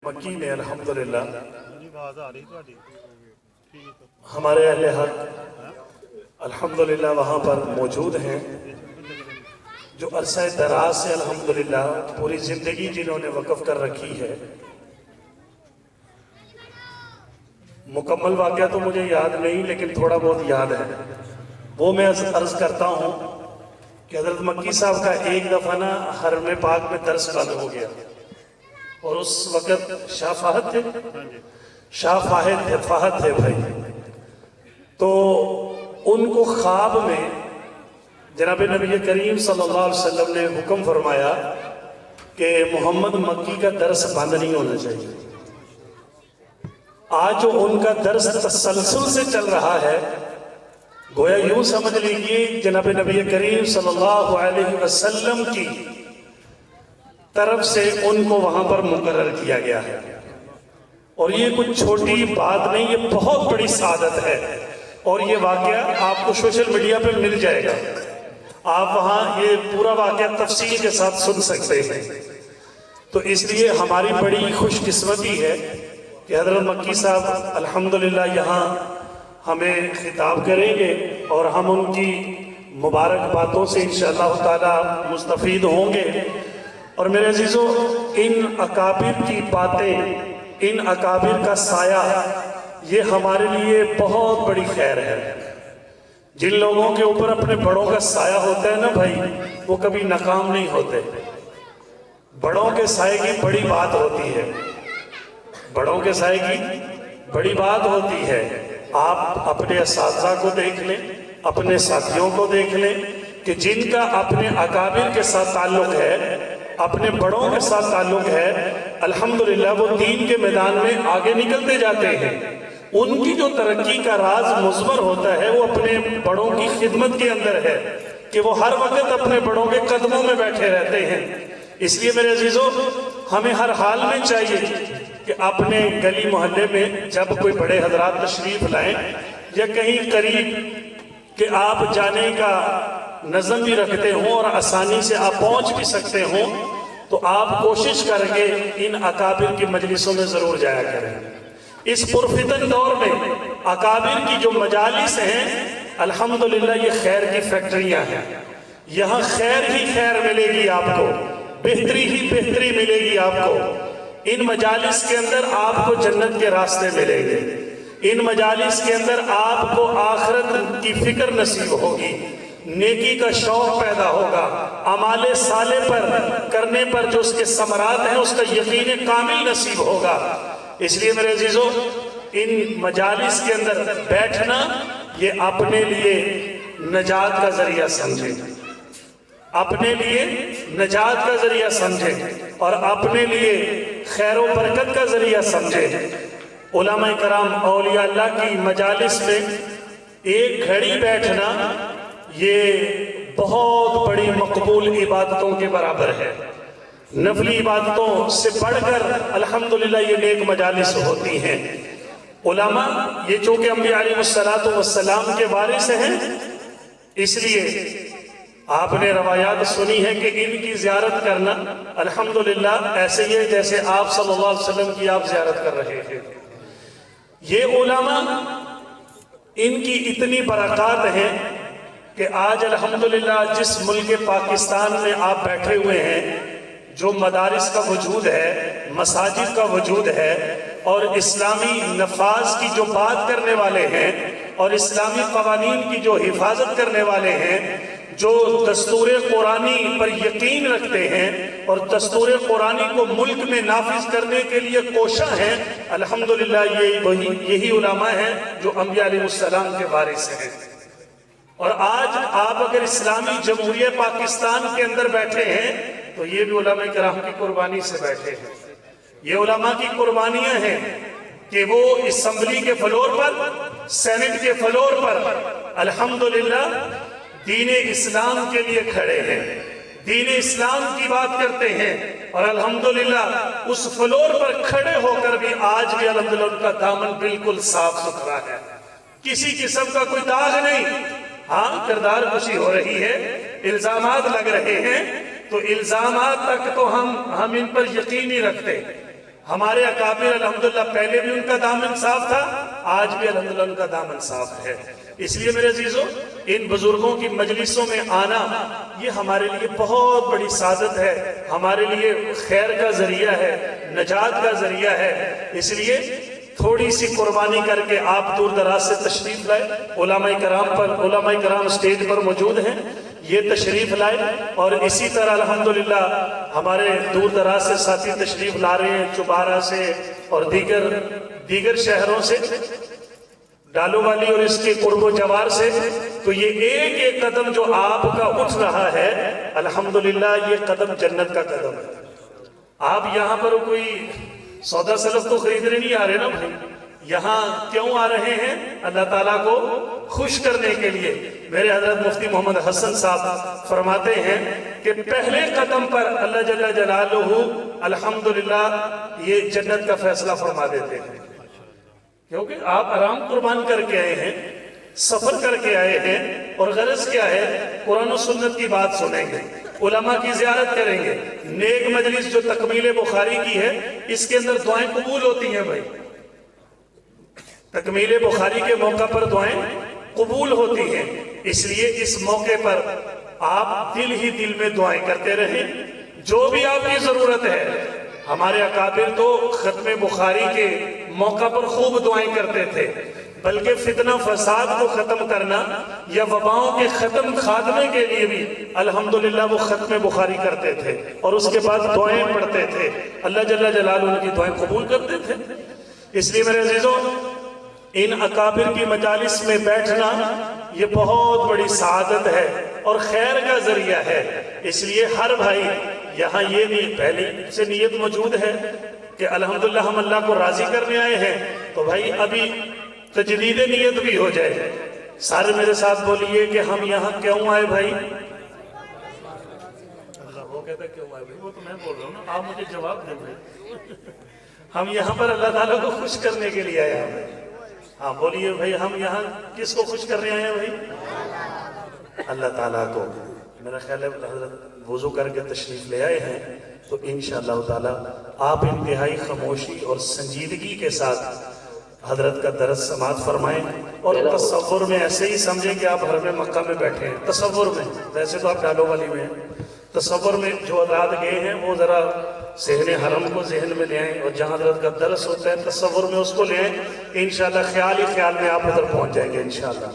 مکی میں الحمدللہ ہمارے اہل حق الحمدللہ وہاں پر موجود ہیں، جو عرصہ دراز سے الحمدللہ پوری زندگی جنہوں نے وقف کر رکھی ہے۔ مکمل واقعہ تو مجھے یاد نہیں، لیکن تھوڑا بہت یاد ہے۔ وہ میں عرض کرتا ہوں کہ حضرت مکی صاحب کا ایک دفعہ نا حرم پاک میں درس بند ہو گیا، اور اس وقت شاہ فہد تھے، فہد تھے بھائی۔ تو ان کو خواب میں جناب نبی کریم صلی اللہ علیہ وسلم نے حکم فرمایا کہ محمد مکی کا درس بند نہیں ہونا چاہیے۔ آج جو ان کا درس تسلسل سے چل رہا ہے، گویا یوں سمجھ لیجیے جناب نبی کریم صلی اللہ علیہ وسلم کی طرف سے ان کو وہاں پر مقرر کیا گیا ہے۔ اور یہ کچھ چھوٹی بات نہیں، یہ بہت بڑی سعادت ہے، اور یہ واقعہ آپ کو سوشل میڈیا پہ مل جائے گا، آپ وہاں یہ پورا واقعہ تفصیل کے ساتھ سن سکتے ہیں۔ تو اس لیے ہماری بڑی خوش قسمتی ہے کہ حضرت مکی صاحب الحمدللہ یہاں ہمیں خطاب کریں گے، اور ہم ان کی مبارک باتوں سے انشاءاللہ تعالی مستفید ہوں گے۔ اور میرے عزیزو، ان اکابر کی باتیں، ان اکابر کا سایہ، یہ ہمارے لیے بہت بڑی خیر ہے۔ جن لوگوں کے اوپر اپنے بڑوں کا سایہ ہوتا ہے نا بھائی، وہ کبھی ناکام نہیں ہوتے۔ بڑوں کے سائے کی بڑی بات ہوتی ہے، بڑوں کے سائے کی بڑی بات ہوتی ہے۔ آپ اپنے اساتذہ کو دیکھ لیں، اپنے ساتھیوں کو دیکھ لیں کہ جن کا اپنے اکابر کے ساتھ تعلق ہے، اپنے بڑوں کے ساتھ تعلق ہے، الحمدللہ وہ دین کے میدان میں آگے نکلتے جاتے ہیں۔ ان کی جو ترقی کا راز مضمر ہوتا ہے، وہ اپنے بڑوں کی خدمت کے اندر ہے کہ وہ ہر وقت اپنے بڑوں کے قدموں میں بیٹھے رہتے ہیں۔ اس لیے میرے عزیزو، ہمیں ہر حال میں چاہیے کہ اپنے گلی محلے میں جب کوئی بڑے حضرات تشریف لائیں، یا کہیں قریب کہ آپ جانے کا نظم بھی رکھتے ہوں اور آسانی سے آپ پہنچ بھی سکتے ہوں، تو آپ کوشش کر کے ان اکابر کی مجلسوں میں ضرور جایا کریں۔ اس پرفتن دور میں اکابر کی جو مجالس ہیں، الحمدللہ یہ خیر کی فیکٹریاں ہیں۔ یہاں خیر ہی خیر ملے گی آپ کو، بہتری ہی بہتری ملے گی آپ کو۔ ان مجالس کے اندر آپ کو جنت کے راستے ملیں گے، ان مجالس کے اندر آپ کو آخرت کی فکر نصیب ہوگی، نیکی کا شوق پیدا ہوگا، اعمال صالح پر کرنے پر جو اس کے ثمرات ہیں اس کا یقین کامل نصیب ہوگا۔ اس لیے میرے عزیزو، ان مجالس کے اندر بیٹھنا یہ اپنے لیے نجات کا ذریعہ سمجھیں، اپنے لیے نجات کا ذریعہ سمجھیں، اور اپنے لیے خیر و برکت کا ذریعہ سمجھیں۔ علماء کرام، اولیاء اللہ کی مجالس میں ایک گھڑی بیٹھنا یہ بہت بڑی مقبول عبادتوں کے برابر ہے۔ نفلی عبادتوں سے بڑھ کر الحمدللہ یہ نیک مجالس ہوتی ہیں۔ علماء یہ چونکہ انبیاء علیہ السلام کے وارث ہیں، اس لیے آپ نے روایات سنی ہے کہ ان کی زیارت کرنا الحمدللہ ایسے ہی ہے جیسے آپ صلی اللہ علیہ وسلم کی آپ زیارت کر رہے ہیں۔ یہ علماء، ان کی اتنی برکات ہیں کہ آج الحمدللہ جس ملک پاکستان میں آپ بیٹھے ہوئے ہیں، جو مدارس کا وجود ہے، مساجد کا وجود ہے، اور اسلامی نفاذ کی جو بات کرنے والے ہیں، اور اسلامی قوانین کی جو حفاظت کرنے والے ہیں، جو دستور قرآنی پر یقین رکھتے ہیں اور دستور قرآنی کو ملک میں نافذ کرنے کے لیے کوشاں ہیں، الحمدللہ یہی علماء ہیں جو انبیاء علیہ السلام کے وارث ہیں۔ اور آج آپ اگر اسلامی جمہوریہ پاکستان کے اندر بیٹھے ہیں تو یہ بھی علماء کرام کی قربانی سے بیٹھے ہیں۔ یہ علماء کی قربانیاں ہیں کہ وہ اسمبلی کے فلور پر، سینٹ کے فلور پر الحمدللہ دین اسلام کے لیے کھڑے ہیں، دین اسلام کی بات کرتے ہیں، اور الحمدللہ اس فلور پر کھڑے ہو کر بھی آج بھی الحمدللہ ان کا دامن بالکل صاف ستھرا ہے، کسی قسم کا کوئی داغ نہیں۔ ہاں، کردار کشی ہو رہی ہے، الزامات لگ رہے ہیں، تو الزامات تک تو ہم ان پر یقین نہیں رکھتے، ہمارے اکابر الحمدللہ پہلے بھی ان کا دامن صاف تھا، آج بھی الحمدللہ ان کا دامن صاف ہے۔ اس لیے میرے عزیزو، ان بزرگوں کی مجلسوں میں آنا یہ ہمارے لیے بہت بڑی سعادت ہے، ہمارے لیے خیر کا ذریعہ ہے، نجات کا ذریعہ ہے۔ اس لیے تھوڑی سی قربانی کر کے آپ دور دراز سے تشریف لائے، علماء کرام سٹیج پر موجود ہیں، یہ تشریف لائے، اور اسی طرح الحمدللہ ہمارے دور دراز سے ساتھی تشریف لا رہے ہیں، چوبارہ سے اور دیگر شہروں سے، ڈالو والی اور اس کے قرب و جوار سے۔ تو یہ ایک ایک قدم جو آپ کا اٹھ رہا ہے، الحمدللہ یہ قدم جنت کا قدم ہے۔ آپ یہاں پر کوئی سودا سلف تو خریدنے نہیں آ رہے نا بھائی، یہاں کیوں آ رہے ہیں؟ اللہ تعالیٰ کو خوش کرنے کے لیے۔ میرے حضرت مفتی محمد حسن صاحب فرماتے ہیں کہ پہلے قدم پر اللہ جل جلالہ الحمدللہ یہ جنت کا فیصلہ فرما دیتے ہیں، کیونکہ آپ آرام قربان کر کے آئے ہیں، سفر کر کے آئے ہیں، اور غرض کیا ہے؟ قرآن و سنت کی بات سنیں گے، علماء کی زیارت کریں گے۔ نیک مجلس جو تکمیل بخاری کی ہے، اس کے اندر دعائیں قبول ہوتی ہیں بھائی، تکمیل بخاری کے موقع پر دعائیں قبول ہوتی ہیں۔ اس لیے اس موقع پر آپ دل ہی دل میں دعائیں کرتے رہیں، جو بھی آپ کی ضرورت ہے۔ ہمارے اکابر تو ختم بخاری کے موقع پر خوب دعائیں کرتے تھے، بلکہ فتنہ فساد کو ختم کرنا یا وباؤں کے خاتمے کے لیے بھی الحمدللہ وہ ختم بخاری کرتے تھے، اور اس کے بعد دعائیں پڑھتے تھے، اللہ جل جلالہ ان کی دعائیں قبول کرتے تھے۔ اس لیے میرے عزیزوں، ان اکابر کی مجالس میں بیٹھنا یہ بہت بڑی سعادت ہے اور خیر کا ذریعہ ہے۔ اس لیے ہر بھائی یہاں یہ نہیں پہلے سے نیت موجود ہے کہ الحمدللہ ہم اللہ کو راضی کرنے آئے ہیں، تو بھائی ابھی تجدید نیت بھی ہو جائے۔ سارے میرے ساتھ بولیے کہ ہم یہاں کیوں آئے بھائی؟ وہ کہتا ہے کیوں آئے بھائی، وہ تو میں بول رہا ہوں نا، آپ مجھے جواب دیں بھائی۔ ہم یہاں پر اللہ تعالیٰ کو خوش کرنے کے لیے آئے ہیں۔ ہاں بولیے بھائی، ہم یہاں کس کو خوش کرنے آئے ہیں بھائی؟ اللہ تعالیٰ کو۔ میرا خیال ہے حضرت وضو کر کے تشریف لے آئے ہیں، تو انشاءاللہ تعالیٰ آپ انتہائی خاموشی اور سنجیدگی کے ساتھ حضرت کا درس سماعت فرمائیں، اور تصور میں ایسے ہی سمجھیں کہ آپ حرم مکہ میں بیٹھے ہیں۔ تصور میں، ویسے تو آپ ڈالو والی میں ہیں، تصور میں جو حضرات گئے ہیں وہ ذرا صحن حرم کو ذہن میں لے آئیں، اور جہاں حضرت کا درس ہوتا ہے تصور میں اس کو لے آئیں، انشاءاللہ خیال ہی خیال میں آپ ادھر پہنچ جائیں گے انشاءاللہ۔